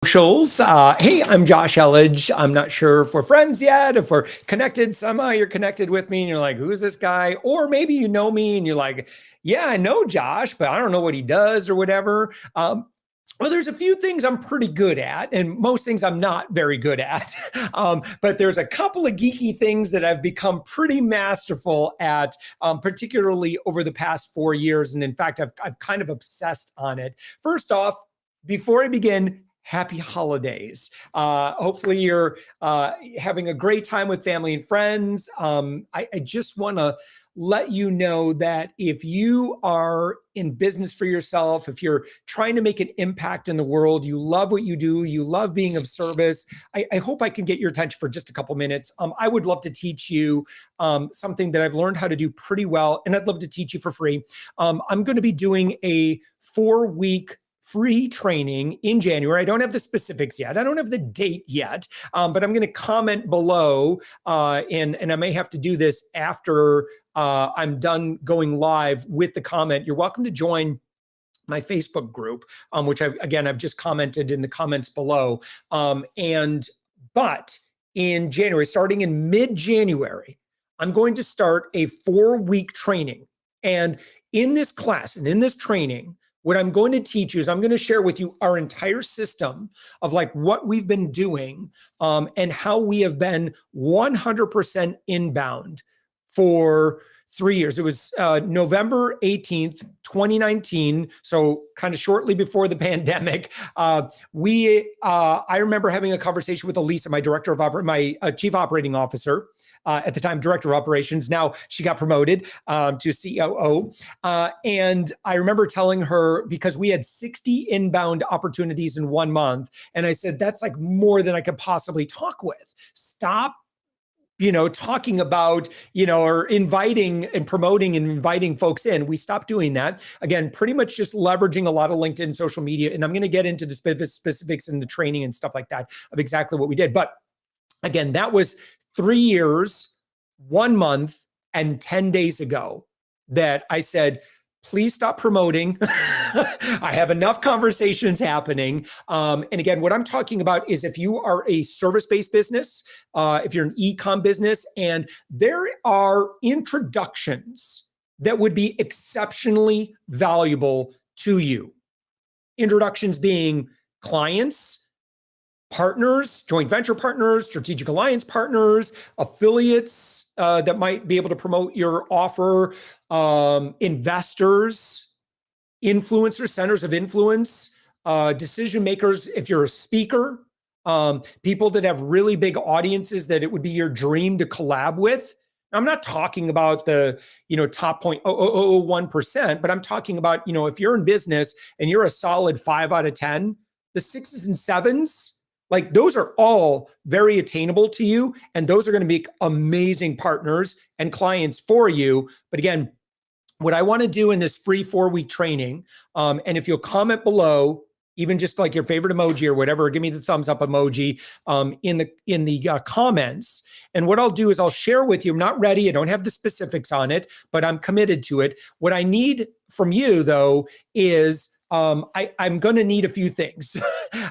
Socials. Hey, I'm Josh Elledge. I'm not sure if we're friends yet, if we're connected. Somehow you're connected with me and you're like, who's this guy? Or maybe you know me and you're like, yeah, I know Josh, but I don't know what he does or whatever. Well, there's a few things I'm pretty good at, and most things I'm not very good at. But there's a couple of geeky things that I've become pretty masterful at, particularly over the past 4 years. And in fact, I've kind of obsessed on it. First off, before I begin, happy holidays. Hopefully you're having a great time with family and friends. I just want to let you know that if you are in business for yourself, if you're trying to make an impact in the world, you love what you do, you love being of service, I hope I can get your attention for just a couple minutes. I would love to teach you something that I've learned how to do pretty well, and I'd love to teach you for free. I'm going to be doing a 4-week free training in January. I don't have the specifics yet. I don't have the date yet, but I'm going to comment below, and I may have to do this after I'm done going live with the comment. You're welcome to join my Facebook group, which I've just commented in the comments below. But in January, starting in mid-January, I'm going to start a 4-week training. And in this class and in this training, what I'm going to teach you is I'm going to share with you our entire system of like what we've been doing and how we have been 100% inbound for 3 years. It was November 18th, 2019. So kind of shortly before the pandemic. I remember having a conversation with Elisa, my chief operating officer. At the time, director of operations. Now she got promoted to COO. And I remember telling her, because we had 60 inbound opportunities in 1 month. And I said, that's like more than I could possibly talk with. Stop talking about, or inviting and promoting and inviting folks in. We stopped doing that. Again, pretty much just leveraging a lot of LinkedIn social media. And I'm going to get into the specifics and the training and stuff like that of exactly what we did. But again, that was 3 years, 1 month, and 10 days ago that I said, please stop promoting. I have enough conversations happening. And again, what I'm talking about is if you are a service-based business, if you're an e-com business, and there are introductions that would be exceptionally valuable to you. Introductions being clients, partners, joint venture partners, strategic alliance partners, affiliates that might be able to promote your offer, investors, influencers, centers of influence, decision makers. If you're a speaker, people that have really big audiences that it would be your dream to collab with. I'm not talking about the, top 0.0001%, but I'm talking about, if you're in business and you're a solid 5 out of 10, the 6s and 7s, like those are all very attainable to you. And those are going to be amazing partners and clients for you. But again, what I want to do in this free 4-week training, and if you'll comment below, even just like your favorite emoji or whatever, give me the thumbs up emoji in the comments. And what I'll do is I'll share with you. I'm not ready. I don't have the specifics on it, but I'm committed to it. What I need from you, though, is I'm going to need a few things.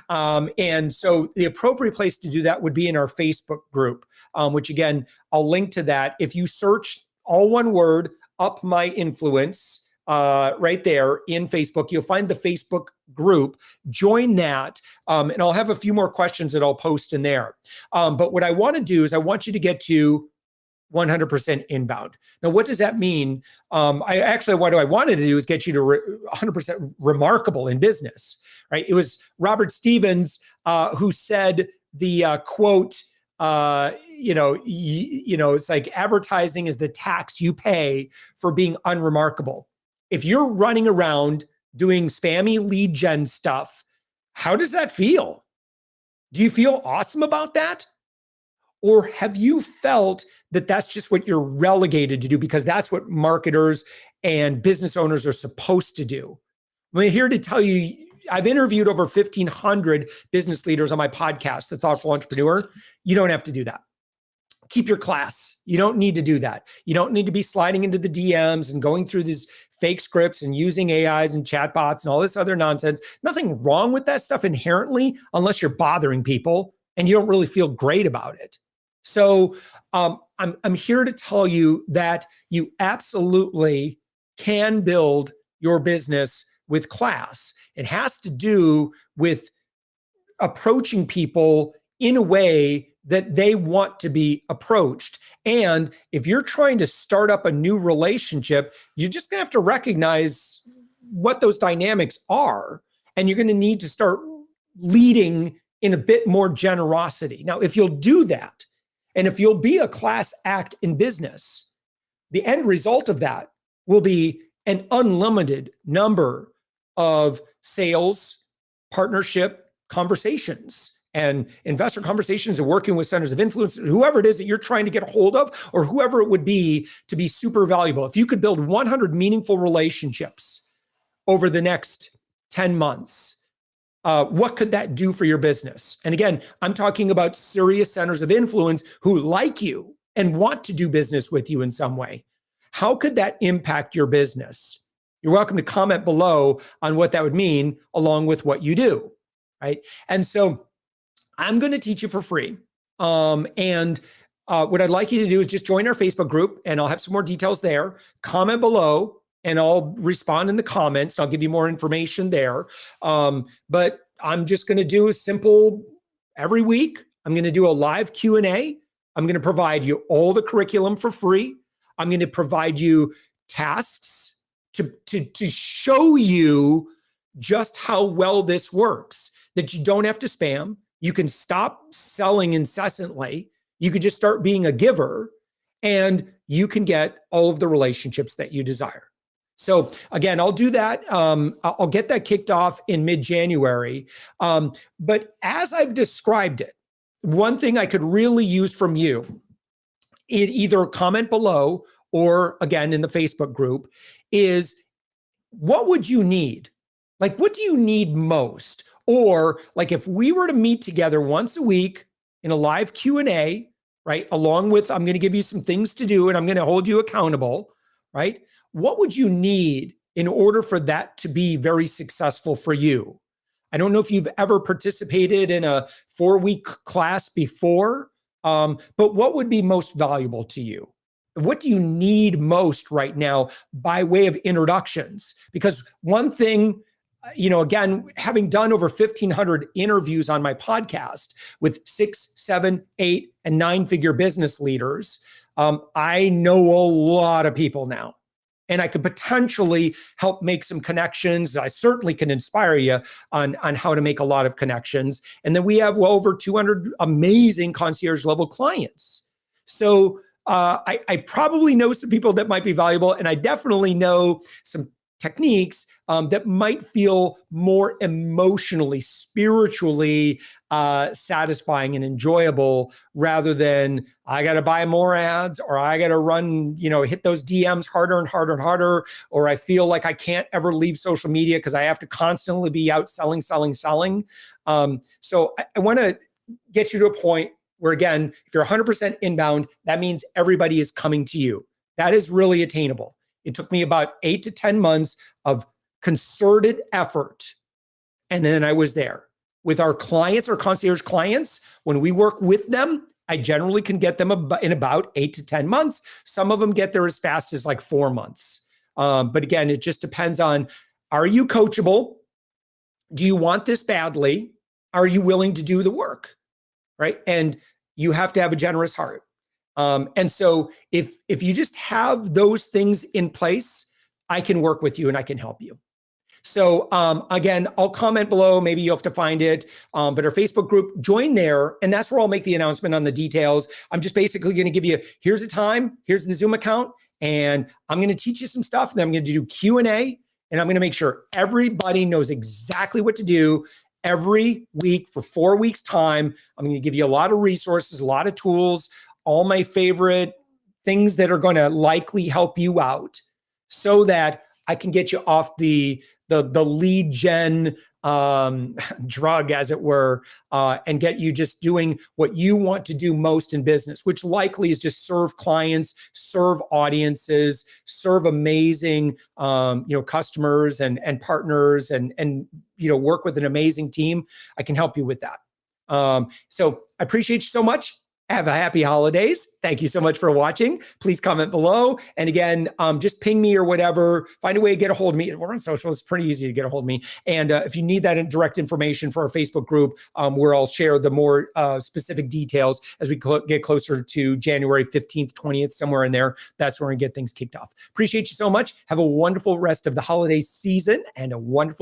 And so the appropriate place to do that would be in our Facebook group, which again, I'll link to that. If you search all one word, Up My Influence, right there in Facebook, you'll find the Facebook group. Join that. And I'll have a few more questions that I'll post in there. But what I want to do is I want you to get to 100% inbound. Now, what does that mean? What I wanted to do is get you to 100% remarkable in business, right? It was Robert Stevens who said the quote, it's like advertising is the tax you pay for being unremarkable. If you're running around doing spammy lead gen stuff, how does that feel? Do you feel awesome about that? Or have you felt that that's just what you're relegated to do because that's what marketers and business owners are supposed to do? I'm here to tell you, I've interviewed over 1,500 business leaders on my podcast, The Thoughtful Entrepreneur. You don't have to do that. keep your class. You don't need to do that. You don't need to be sliding into the DMs and going through these fake scripts and using AIs and chatbots and all this other nonsense. Nothing wrong with that stuff inherently, unless you're bothering people and you don't really feel great about it. So I'm here to tell you that you absolutely can build your business with class. It has to do with approaching people in a way that they want to be approached. And if you're trying to start up a new relationship, you're just gonna have to recognize what those dynamics are. And you're gonna need to start leading in a bit more generosity. Now, if you'll do that, and if you'll be a class act in business, the end result of that will be an unlimited number of sales, partnership conversations, and investor conversations, and working with centers of influence, whoever it is that you're trying to get a hold of, or whoever it would be, to be super valuable. If you could build 100 meaningful relationships over the next 10 months, what could that do for your business? And again, I'm talking about serious centers of influence who like you and want to do business with you in some way. How could that impact your business? You're welcome to comment below on what that would mean, along with what you do, right? And so I'm going to teach you for free. What I'd like you to do is just join our Facebook group, and I'll have some more details there. Comment below, and I'll respond in the comments. I'll give you more information there. But I'm just going to do a simple, every week, I'm going to do a live Q&A. I'm going to provide you all the curriculum for free. I'm going to provide you tasks to show you just how well this works, that you don't have to spam. You can stop selling incessantly. You could just start being a giver, and you can get all of the relationships that you desire. So again, I'll do that. I'll get that kicked off in mid-January. But as I've described it, one thing I could really use from you, either comment below or again in the Facebook group, is what would you need? Like, what do you need most? Or like, if we were to meet together once a week in a live Q&A, right? Along with, I'm going to give you some things to do and I'm going to hold you accountable, right? What would you need in order for that to be very successful for you? I don't know if you've ever participated in a 4-week class before, but what would be most valuable to you? What do you need most right now by way of introductions? Because one thing, again, having done over 1,500 interviews on my podcast with 6, 7, 8, and 9-figure business leaders, I know a lot of people now. And I could potentially help make some connections. I certainly can inspire you on how to make a lot of connections. And then we have well over 200 amazing concierge level clients. So I probably know some people that might be valuable, and I definitely know some techniques that might feel more emotionally, spiritually satisfying and enjoyable, rather than I got to buy more ads, or I got to run, hit those DMs harder and harder and harder, or I feel like I can't ever leave social media because I have to constantly be out selling. So I want to get you to a point where, again, if you're 100% inbound, that means everybody is coming to you. That is really attainable. It took me about 8 to 10 months of concerted effort. And then I was there. With our clients, our concierge clients, when we work with them, I generally can get them in about 8 to 10 months. Some of them get there as fast as like 4 months. But again, it just depends on, are you coachable? Do you want this badly? Are you willing to do the work? Right? And you have to have a generous heart. And so if you just have those things in place, I can work with you and I can help you. So again, I'll comment below. Maybe you have to find it. But our Facebook group, join there. And that's where I'll make the announcement on the details. I'm just basically going to give you, here's the time, here's the Zoom account, and I'm going to teach you some stuff. And then I'm going to do Q&A, and I'm going to make sure everybody knows exactly what to do every week for 4 weeks time. I'm going to give you a lot of resources, a lot of tools, all my favorite things that are going to likely help you out, so that I can get you off the lead gen drug, as it were, and get you just doing what you want to do most in business, which likely is just serve clients, serve audiences, serve amazing, customers and partners, and work with an amazing team. I can help you with that. So I appreciate you so much. Have a happy holidays. Thank you so much for watching. Please comment below. And again, just ping me or whatever. Find a way to get a hold of me. We're on social. It's pretty easy to get a hold of me. And if you need that direct information for our Facebook group, where I'll share the more specific details as we get closer to January 15th, 20th, somewhere in there. That's where we get things kicked off. Appreciate you so much. Have a wonderful rest of the holiday season and a wonderful